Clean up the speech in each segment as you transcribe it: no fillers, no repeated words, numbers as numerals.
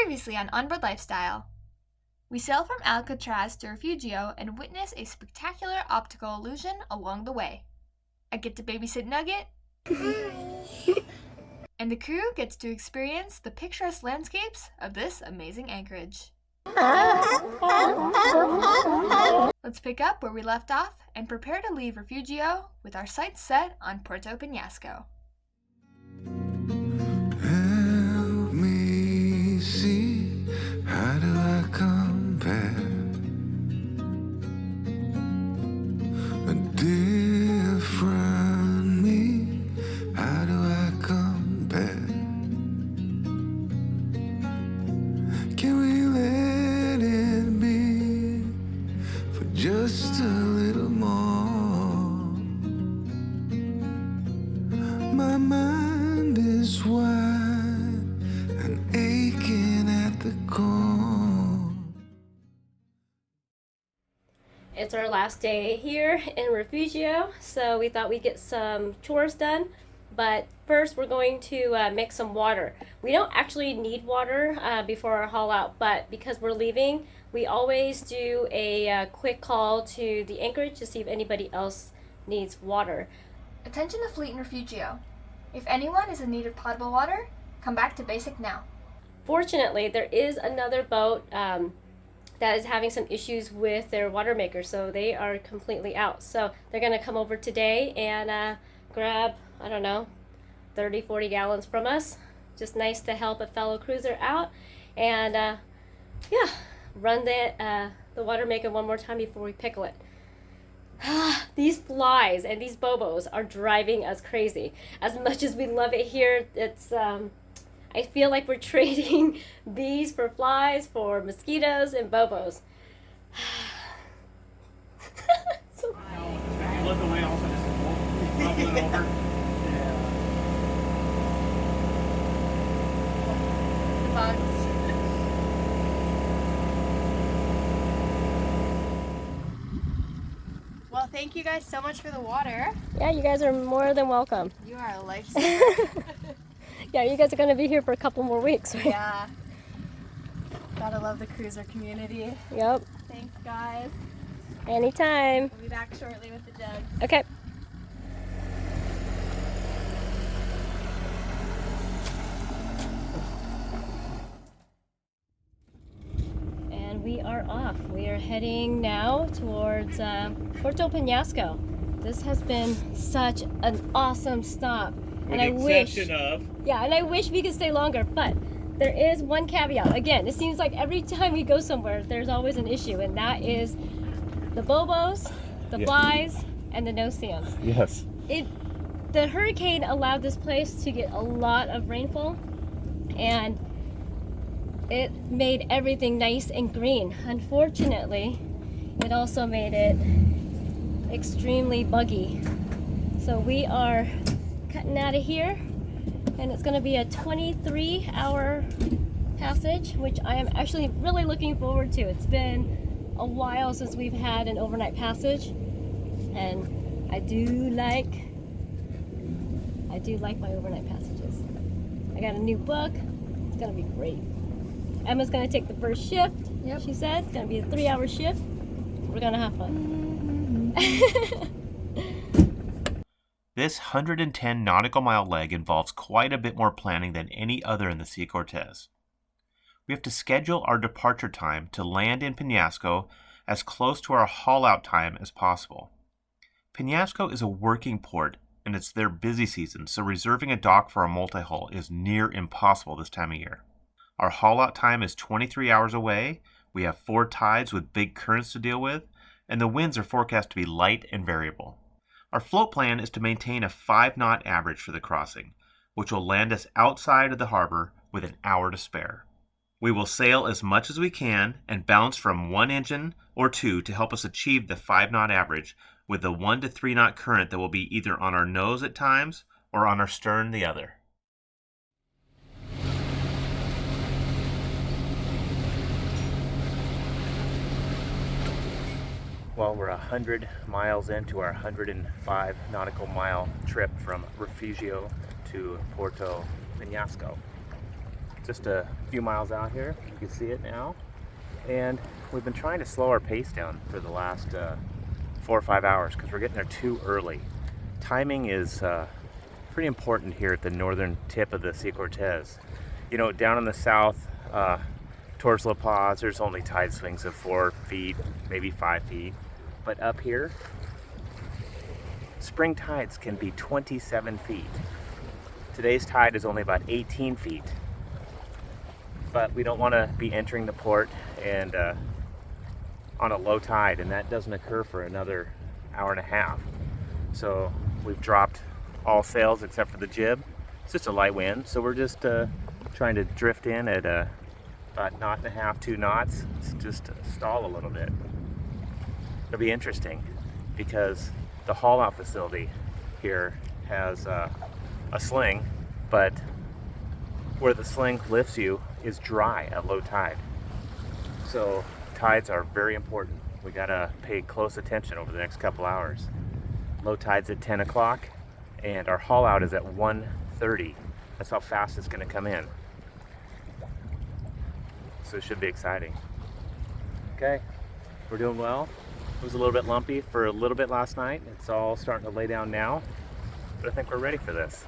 Previously on Onboard Lifestyle. We sail from Alcatraz to Refugio and witness a spectacular optical illusion along the way. I get to babysit Nugget. And the crew gets to experience the picturesque landscapes of this amazing anchorage. Let's pick up where we left off and prepare to leave Refugio with our sights set on Puerto Penasco. Help me see, how do I compare a different me? How do I compare? Can we let it be for just a little more? My mind is wide and aching at the core. It's our last day here in Refugio, so we thought we'd get some chores done. But first we're going to make some water. We don't actually need water before our haul out, but because we're leaving, we always do a quick call to the anchorage to see if anybody else needs water. Attention the fleet in Refugio. If anyone is in need of potable water, come back to Basic now. Fortunately, there is another boat that is having some issues with their water maker, so they are completely out. So they're going to come over today and grab, I don't know, 30-40 gallons from us. Just nice to help a fellow cruiser out and run the water maker one more time before we pickle it. These flies and these bobos are driving us crazy. As much as we love it here, it's I feel like we're trading bees for flies, for mosquitoes and bobos. So You look away, also just rubbing it over. Bugs. Well, thank you guys so much for the water. yeah, you guys are more than welcome. You are a lifesaver. Yeah, you guys are going to be here for a couple more weeks, right? Yeah. Gotta love the cruiser community. Yep. Thanks, guys. Anytime. We'll be back shortly with the jugs. Okay. And we are off. We are heading now towards Puerto Penasco. This has been such an awesome stop. With the exception of... Yeah, and I wish we could stay longer, but there is one caveat. Again, it seems like every time we go somewhere, there's always an issue, and that is the bobos, the flies, and the no-see-ums. Yes. The hurricane allowed this place to get a lot of rainfall, and it made everything nice and green. Unfortunately, it also made it extremely buggy. So we are cutting out of here, and it's going to be a 23-hour passage, which I am actually really looking forward to. It's been a while since we've had an overnight passage, and I do like my overnight passages. I got a new book. It's going to be great. Emma's going to take the first shift. Yep. She said it's going to be a 3-hour shift. We're going to have fun. This 110 nautical mile leg involves quite a bit more planning than any other in the Sea of Cortez. We have to schedule our departure time to land in Penasco as close to our haul-out time as possible. Penasco is a working port, and it's their busy season, so reserving a dock for a multi-hull is near impossible this time of year. Our haul-out time is 23 hours away, we have 4 tides with big currents to deal with, and the winds are forecast to be light and variable. Our float plan is to maintain a 5-knot average for the crossing, which will land us outside of the harbor with an hour to spare. We will sail as much as we can and bounce from 1 engine or 2 to help us achieve the 5-knot average with the 1 to 3 knot current that will be either on our nose at times or on our stern the other. Well, we're 100 miles into our 105 nautical mile trip from Refugio to Puerto Penasco. just a few miles out here. You can see it now. And we've been trying to slow our pace down for the last 4 or 5 hours because we're getting there too early. Timing is pretty important here at the northern tip of the Sea of Cortez. You know, down in the south, towards La Paz, there's only tide swings of 4 feet, maybe 5 feet. But up here, spring tides can be 27 feet. Today's tide is only about 18 feet. But we don't want to be entering the port and on a low tide, and that doesn't occur for another hour and a half. So we've dropped all sails except for the jib. It's just a light wind, so we're just trying to drift in at about 1.5 knots, 2 knots, just to stall a little bit. It'll be interesting because the haul out facility here has a sling, but where the sling lifts you is dry at low tide. So tides are very important. We gotta pay close attention over the next couple hours. Low tide's at 10 o'clock and our haul out is at 1:30. That's how fast it's gonna come in. So it should be exciting. Okay, we're doing well. It was a little bit lumpy for a little bit last night. It's all starting to lay down now, but I think we're ready for this.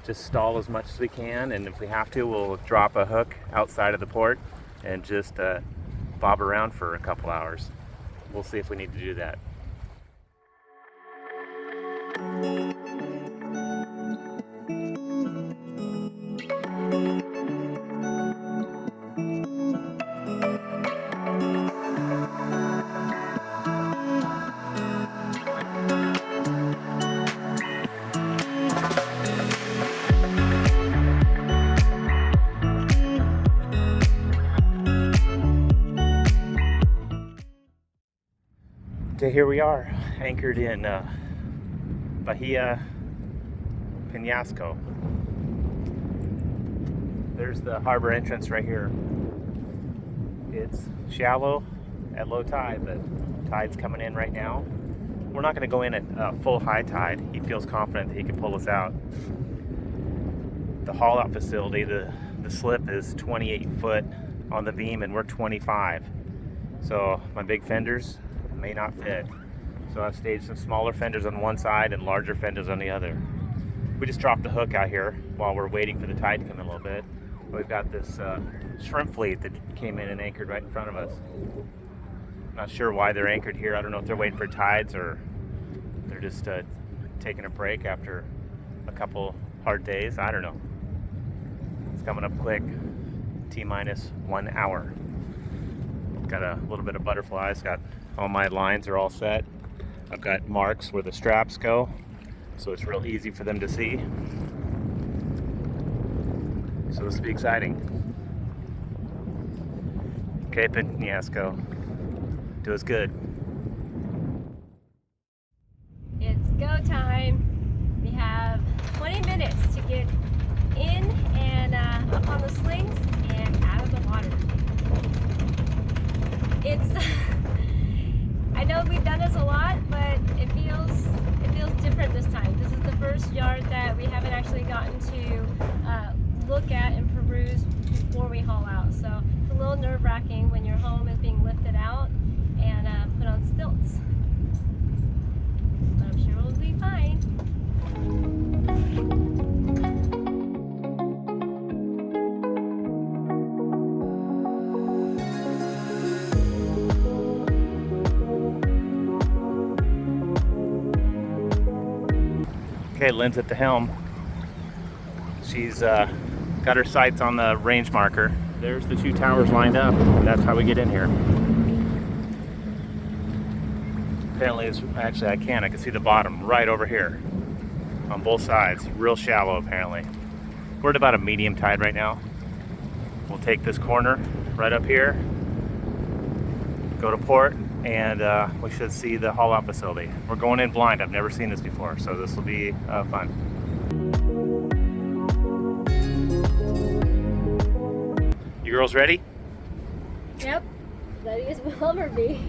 Just stall as much as we can, and if we have to, we'll drop a hook outside of the port and just bob around for a couple hours. We'll see if we need to do that. Okay, here we are, anchored in Puerto Penasco. There's the harbor entrance right here. It's shallow at low tide, but tide's coming in right now. We're not going to go in at full high tide. He feels confident that he can pull us out. The haul out facility, the slip is 28 foot on the beam and we're 25. So my big fenders may not fit. So I've staged some smaller fenders on one side and larger fenders on the other. We just dropped the hook out here while we're waiting for the tide to come in a little bit. We've got this shrimp fleet that came in and anchored right in front of us. Not sure why they're anchored here. I don't know if they're waiting for tides or they're just taking a break after a couple hard days. I don't know. It's coming up quick. T-minus 1 hour. Got a little bit of butterflies. Got all my lines are all set. I've got marks where the straps go, so it's real easy for them to see. So this will be exciting. Okay, Penasco, do us good. It's go time. We have 20 minutes to get in and up on the slings and out of the water. It's I know we've done this a lot, but it feels different this time. This is the first yard that we haven't actually gotten to look at and peruse before we haul out. So it's a little nerve-wracking when your home is being lifted out and put on stilts. But I'm sure we'll be fine. Okay, Lynn's at the helm. She's got her sights on the range marker. There's the 2 towers lined up. That's how we get in here. Apparently, actually I can see the bottom right over here on both sides. Real shallow apparently. We're at about a medium tide right now. We'll take this corner right up here, go to port, and we should see the haul out facility. We're going in blind. I've never seen this before, so this will be fun. You girls ready? Yep, ready as we'll ever be.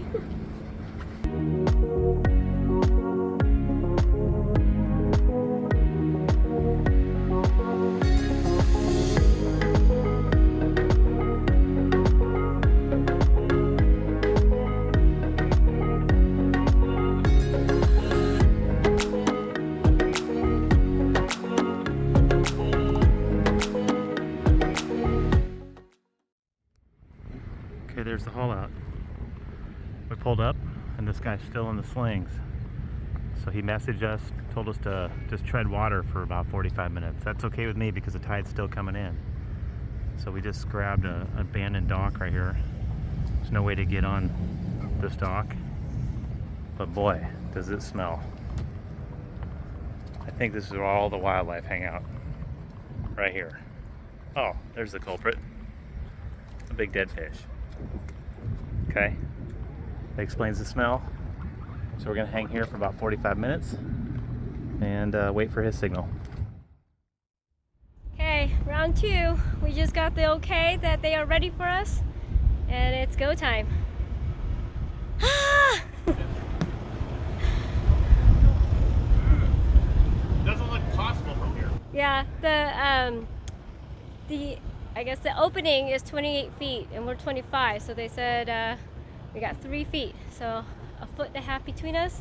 Okay, there's the haul out. We pulled up and this guy's still in the slings. So he messaged us, told us to just tread water for about 45 minutes. That's okay with me because the tide's still coming in. So we just grabbed an abandoned dock right here. There's no way to get on this dock. But boy, does it smell. I think this is where all the wildlife hang out. Right here. Oh, there's the culprit. A big dead fish. Okay, that explains the smell. So we're gonna hang here for about 45 minutes and wait for his signal. Okay, round 2. We just got the okay that they are ready for us, and it's go time. Doesn't look possible from here. Yeah, I guess the opening is 28 feet and we're 25, so they said we got 3 feet, so 1.5 feet between us,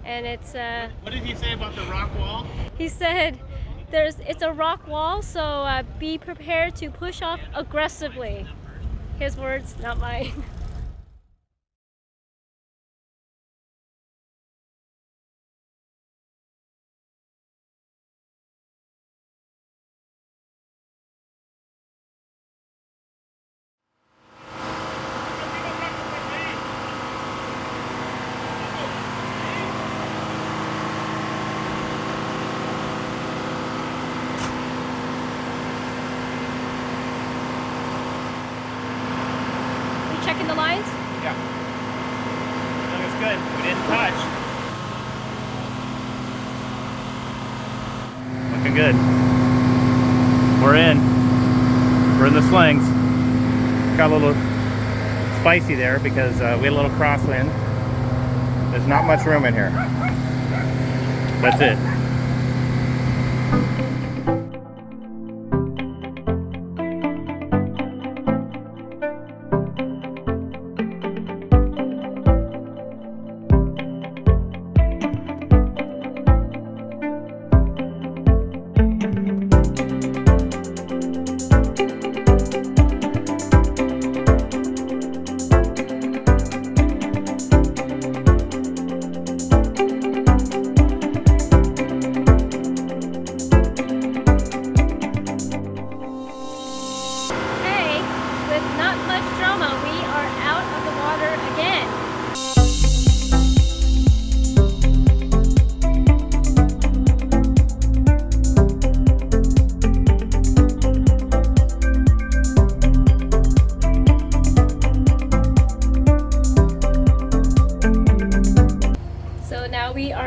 and it's What did he say about the rock wall? he said it's a rock wall, so be prepared to push off aggressively. His words, not mine. Checking the lines? Yeah. Looks good. We didn't touch. Looking good. We're in. We're in the slings. Got a little spicy there because we had a little crosswind. There's not much room in here. That's it.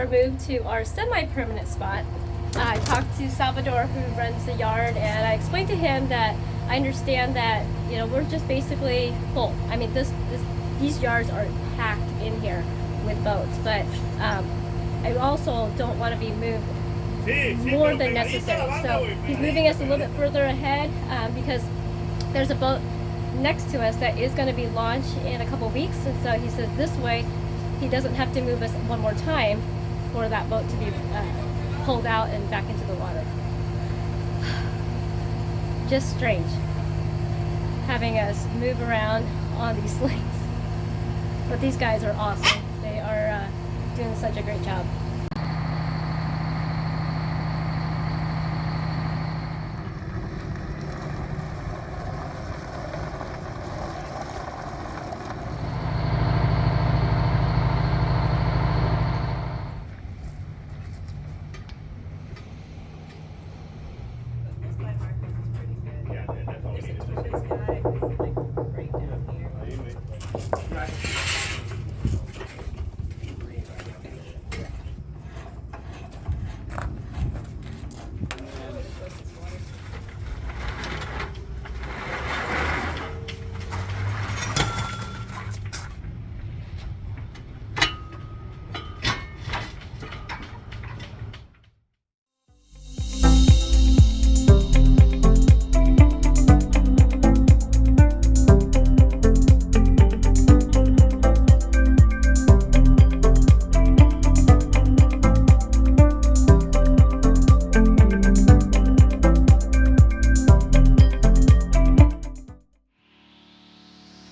Moved to our semi-permanent spot. I talked to Salvador, who runs the yard, and I explained to him that I understand that, you know, we're just basically full. I mean, these yards are packed in here with boats, but I also don't want to be moved more than necessary. So he's moving us a little bit further ahead because there's a boat next to us that is going to be launched in a couple weeks, and so he says this way he doesn't have to move us one more time for that boat to be pulled out and back into the water. Just strange having us move around on these slings. But these guys are awesome. They are doing such a great job.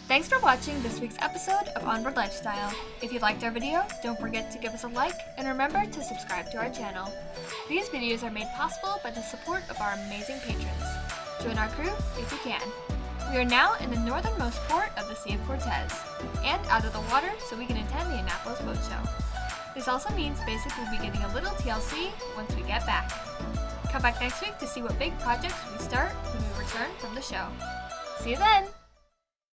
Thanks for watching this week's episode of Onboard Lifestyle. If you liked our video, don't forget to give us a like and remember to subscribe to our channel. These videos are made possible by the support of our amazing patrons. Join our crew if you can. We are now in the northernmost port of the Sea of Cortez and out of the water so we can attend the Annapolis boat show. This also means Basik will be getting a little TLC once we get back. Come back next week to see what big projects we start when we return from the show. See you then!